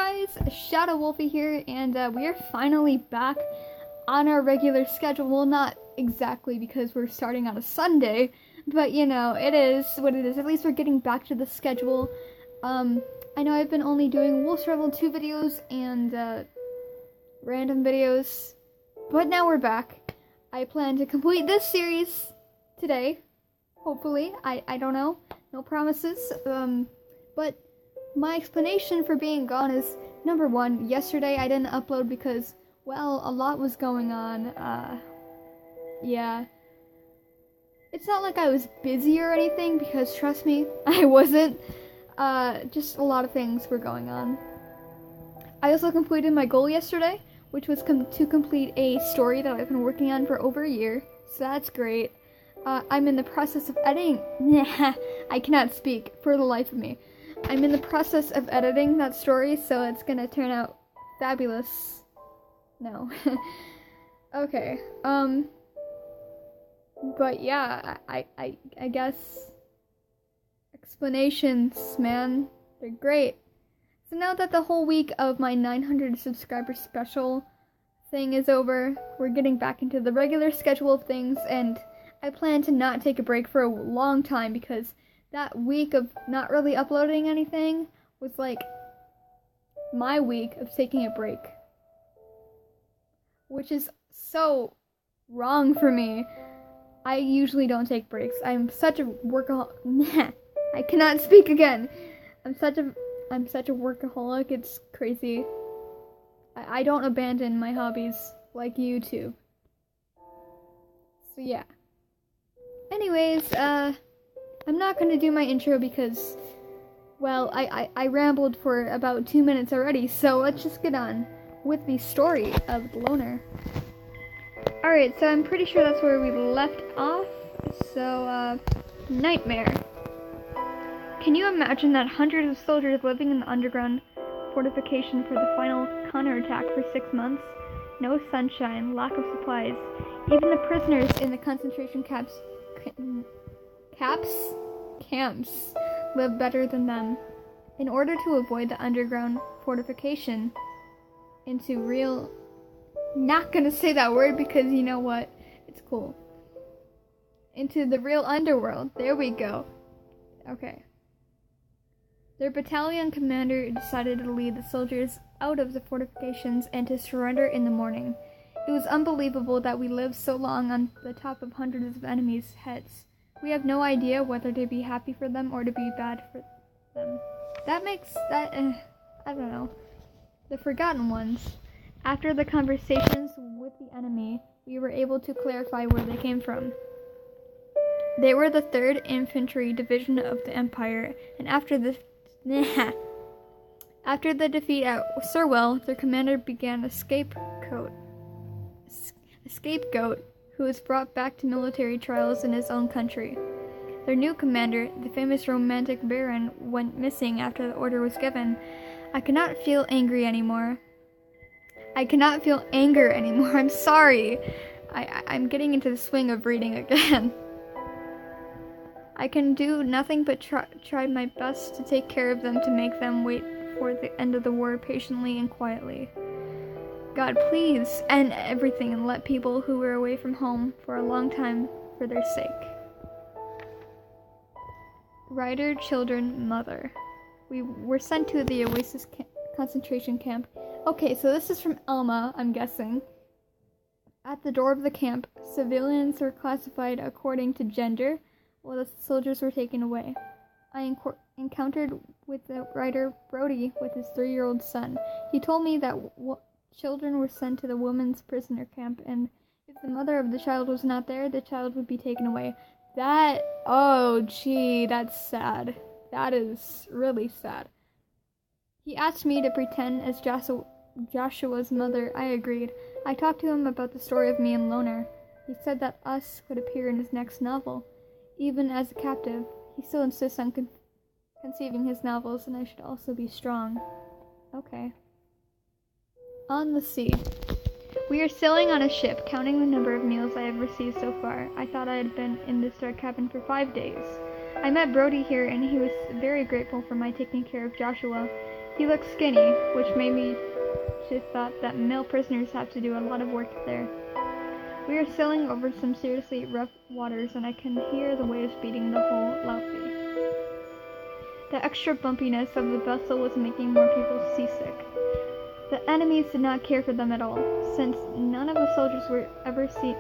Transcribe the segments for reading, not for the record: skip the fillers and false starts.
guys, Shadow Wolfie here, and we are finally back on our regular schedule. Well, not exactly because we're starting on a Sunday, but you know, it is what it is. At least we're getting back to the schedule. I know I've been only doing Wolf Survival 2 videos and random videos, but now we're back. I plan to complete this series today, hopefully. I don't know, no promises, but my explanation for being gone is, number one, yesterday I didn't upload because, well, a lot was going on. Yeah. It's not like I was busy or anything, because trust me, I wasn't. Just a lot of things were going on. I also completed my goal yesterday, which was to complete a story that I've been working on for over a year, so that's great. I'm in the process of editing. I cannot speak for the life of me. I'm in the process of editing that story, so it's gonna turn out fabulous. No. Okay, but yeah, I guess explanations, man, they're great. So now that the whole week of my 900 subscriber special thing is over, we're getting back into the regular schedule of things, and I plan to not take a break for a long time, because that week of not really uploading anything was like my week of taking a break, which is so wrong for me. I usually don't take breaks. I'm such a workaholic. I cannot speak again. I'm such a workaholic. It's crazy. I don't abandon my hobbies like YouTube. So yeah. Anyways, I'm not gonna do my intro because, well, I rambled for about 2 minutes already, so let's just get on with the story of the loner. Alright, so I'm pretty sure that's where we left off. So, nightmare. Can you imagine that hundreds of soldiers living in the underground fortification for the final counterattack for 6 months? No sunshine, lack of supplies. Even the prisoners in the concentration camps live better than them. In order to avoid the underground fortification into real... Not gonna say that word because you know what? It's cool. Into the real underworld. There we go. Okay. Their battalion commander decided to lead the soldiers out of the fortifications and to surrender in the morning. It was unbelievable that we lived so long on the top of hundreds of enemies' heads. We have no idea whether to be happy for them or to be bad for them. That makes that, I don't know. The Forgotten Ones. After the conversations with the enemy, we were able to clarify where they came from. They were the 3rd Infantry Division of the Empire, and after the defeat at Sirwell, their commander began a scapegoat who was brought back to military trials in his own country. Their new commander, the famous romantic Baron, went missing after the order was given. I cannot feel angry anymore. I'm sorry. I'm getting into the swing of reading again. I can do nothing but try my best to take care of them, to make them wait for the end of the war patiently and quietly. God, please end everything and let people who were away from home for a long time for their sake. Writer, children, mother. We were sent to the Oasis concentration camp. Okay, so this is from Alma, I'm guessing. At the door of the camp, civilians were classified according to gender, while the soldiers were taken away. I encountered with the writer Brody with his 3-year-old son. He told me that children were sent to the women's prisoner camp, and if the mother of the child was not there, the child would be taken away. Oh gee, that's sad. That is really sad. He asked me to pretend as Joshua's mother. I agreed. I talked to him about the story of me and Loner. He said that Us could appear in his next novel. Even as a captive, he still insists on conceiving his novels, and I should also be strong. Okay. On the sea. We are sailing on a ship, counting the number of meals I have received so far. I thought I had been in this dark cabin for 5 days. I met Brody here, and he was very grateful for my taking care of Joshua. He looked skinny, which made me just thought that male prisoners have to do a lot of work there. We are sailing over some seriously rough waters, and I can hear the waves beating the hull loudly. The extra bumpiness of the vessel was making more people seasick. The enemies did not care for them at all, since none of the soldiers were ever seen.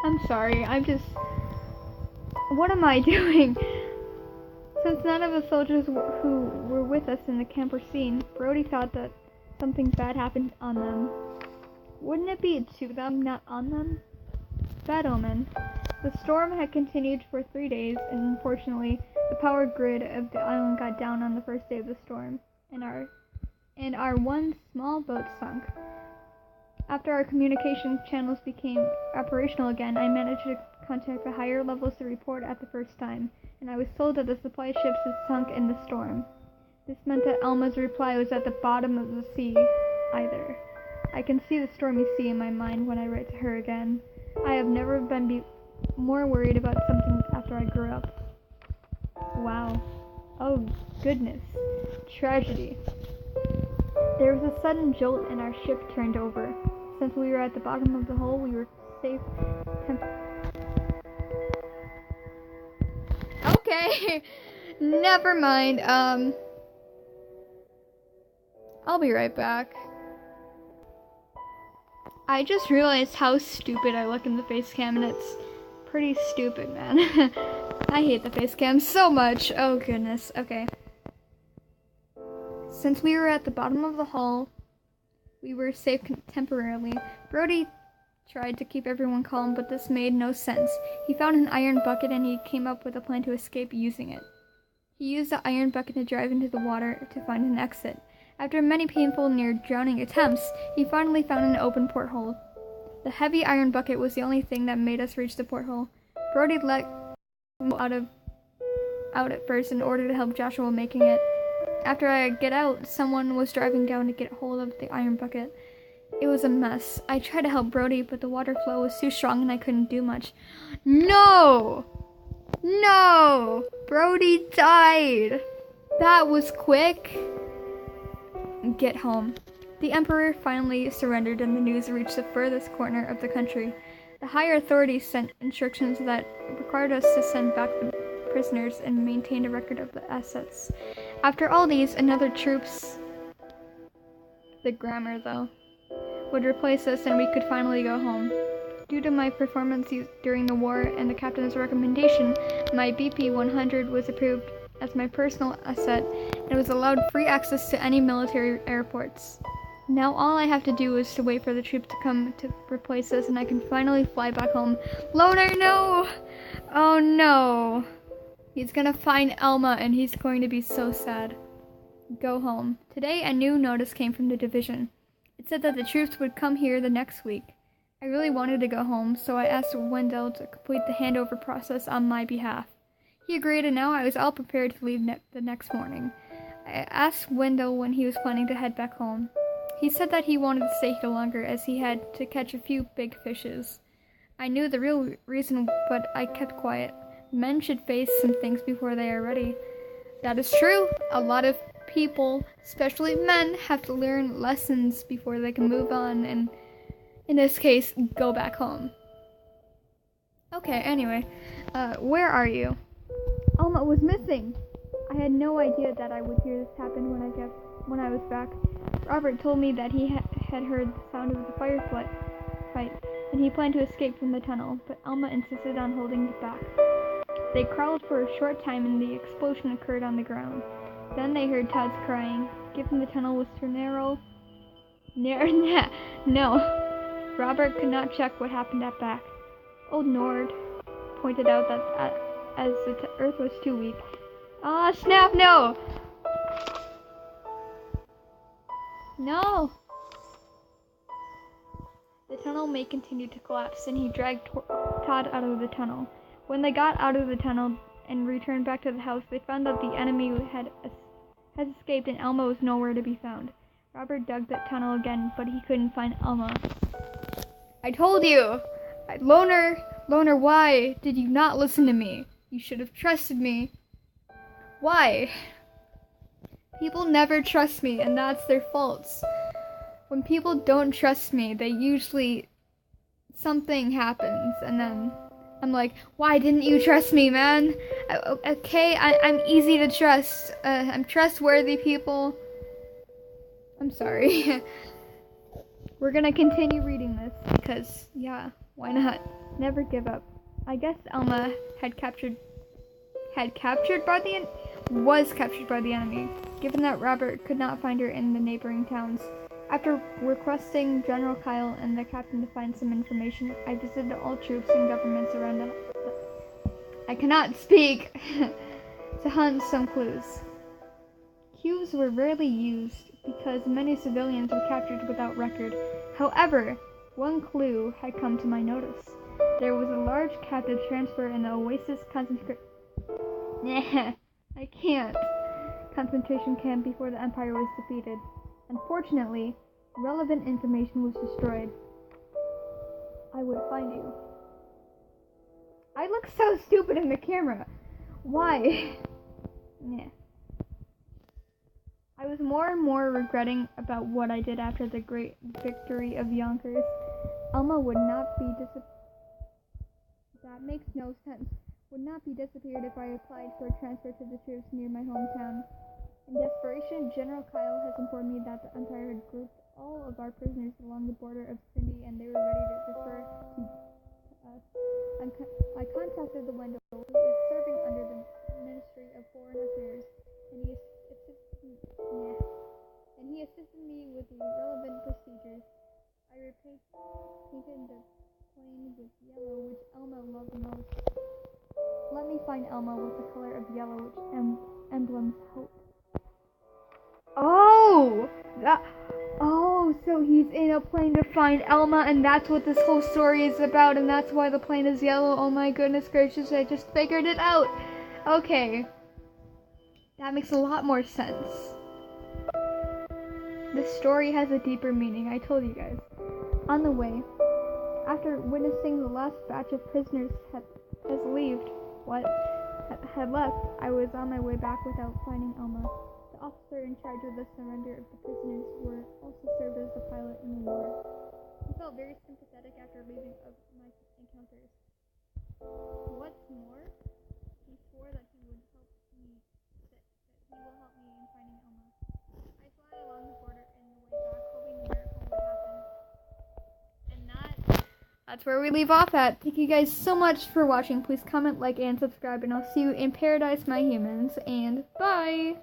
I'm sorry, what am I doing? Since none of the soldiers who were with us in the camp were seen, Brody thought that something bad happened on them. Wouldn't it be to them, not on them? Bad omen. The storm had continued for 3 days, and unfortunately, the power grid of the island got down on the first day of the storm, and our one small boat sunk. After our communication channels became operational again, I managed to contact the higher levels to report at the first time, and I was told that the supply ships had sunk in the storm. This meant that Alma's reply was at the bottom of the sea either. I can see the stormy sea in my mind when I write to her again. I have never been more worried about something after I grew up. Wow. Oh, goodness. Tragedy. There was a sudden jolt and our ship turned over. Since we were at the bottom of the hull, we were safe. Okay. Never mind. I'll be right back. I just realized how stupid I look in the face cam, and it's pretty stupid, man. I hate the face cam so much. Oh goodness. Okay. Since we were at the bottom of the hull, we were safe temporarily. Brody tried to keep everyone calm, but this made no sense. He found an iron bucket and he came up with a plan to escape using it. He used the iron bucket to drive into the water to find an exit. After many painful near-drowning attempts, he finally found an open porthole. The heavy iron bucket was the only thing that made us reach the porthole. Brody let him out at first in order to help Joshua making it. After I get out, someone was driving down to get hold of the iron bucket. It was a mess. I tried to help Brody, but the water flow was too strong and I couldn't do much. No! No! Brody died! That was quick. Get home. The Emperor finally surrendered and the news reached the furthest corner of the country. The higher authorities sent instructions that required us to send back the prisoners and maintain a record of the assets. After all these, another troops, the grammar though, would replace us and we could finally go home. Due to my performance during the war and the captain's recommendation, my BP-100 was approved as my personal asset and was allowed free access to any military airports. Now all I have to do is to wait for the troops to come to replace us and I can finally fly back home. Loner, no! Oh no! He's gonna find Alma and he's going to be so sad. Go home. Today a new notice came from the division. It said that the troops would come here the next week. I really wanted to go home, so I asked Wendell to complete the handover process on my behalf. He agreed and now I was all prepared to leave the next morning. I asked Wendell when he was planning to head back home. He said that he wanted to stay here longer as he had to catch a few big fishes. I knew the real reason, but I kept quiet. Men should face some things before they are ready. That is true. A lot of people, especially men, have to learn lessons before they can move on and, in this case, go back home. Okay, anyway, where are you? Alma was missing. I had no idea that I would hear this happen when I was back. Robert told me that he had heard the sound of the fight, and he planned to escape from the tunnel, but Alma insisted on holding it back. They crawled for a short time and the explosion occurred on the ground. Then they heard Todd's crying. Given the tunnel was too narrow... No. Robert could not check what happened at back. Old Nord pointed out that as the earth was too weak. Ah, snap, no! No! The tunnel may continue to collapse, and he dragged Todd out of the tunnel. When they got out of the tunnel and returned back to the house, they found that the enemy had escaped and Alma was nowhere to be found. Robert dug that tunnel again, but he couldn't find Alma. I told you! Loner, why did you not listen to me? You should have trusted me. Why? People never trust me, and that's their faults. When people don't trust me, they usually... something happens, and then I'm like, why didn't you trust me, man? Okay, I'm easy to trust. I'm trustworthy, people. I'm sorry. We're gonna continue reading this, because, yeah, why not? Never give up. I guess Alma was captured by the enemy, given that Robert could not find her in the neighboring towns. After requesting General Kyle and the captain to find some information, I visited all troops and governments around I cannot speak! to hunt some clues. Cues were rarely used because many civilians were captured without record. However, one clue had come to my notice. There was a large captive transfer in the Oasis concentration camp before the Empire was defeated. Unfortunately, relevant information was destroyed. I would find you. I look so stupid in the camera. Why? I was more and more regretting about what I did after the great victory of Yonkers. Alma would not be That makes no sense. Would not be disappeared if I applied for a transfer to the troops near my hometown. In desperation, General Kyle has informed me that the Empire had grouped all of our prisoners along the border of Cindy and they were ready to refer to us. I contacted the Wendell, who is serving under the Ministry of Foreign Affairs, and he assisted me with the relevant procedures. I painted the plane with yellow, which Alma loved most. Let me find Alma with the color of yellow, which emblems hope. So he's in a plane to find Alma, and that's what this whole story is about, and that's why the plane is yellow. Oh my goodness gracious, I just figured it out. Okay. That makes a lot more sense. The story has a deeper meaning, I told you guys. On the way, after witnessing the last batch of prisoners had left, I was on my way back without finding Alma. The officer in charge of the surrender of the prisoners also served as the pilot in the war. He felt very sympathetic after leaving of my encounters. What's more, he swore that he will help me in finding Alma. I fly along the border in the way back, hoping a miracle would happen. And that's where we leave off at. Thank you guys so much for watching. Please comment, like, and subscribe, and I'll see you in paradise, my humans, and bye!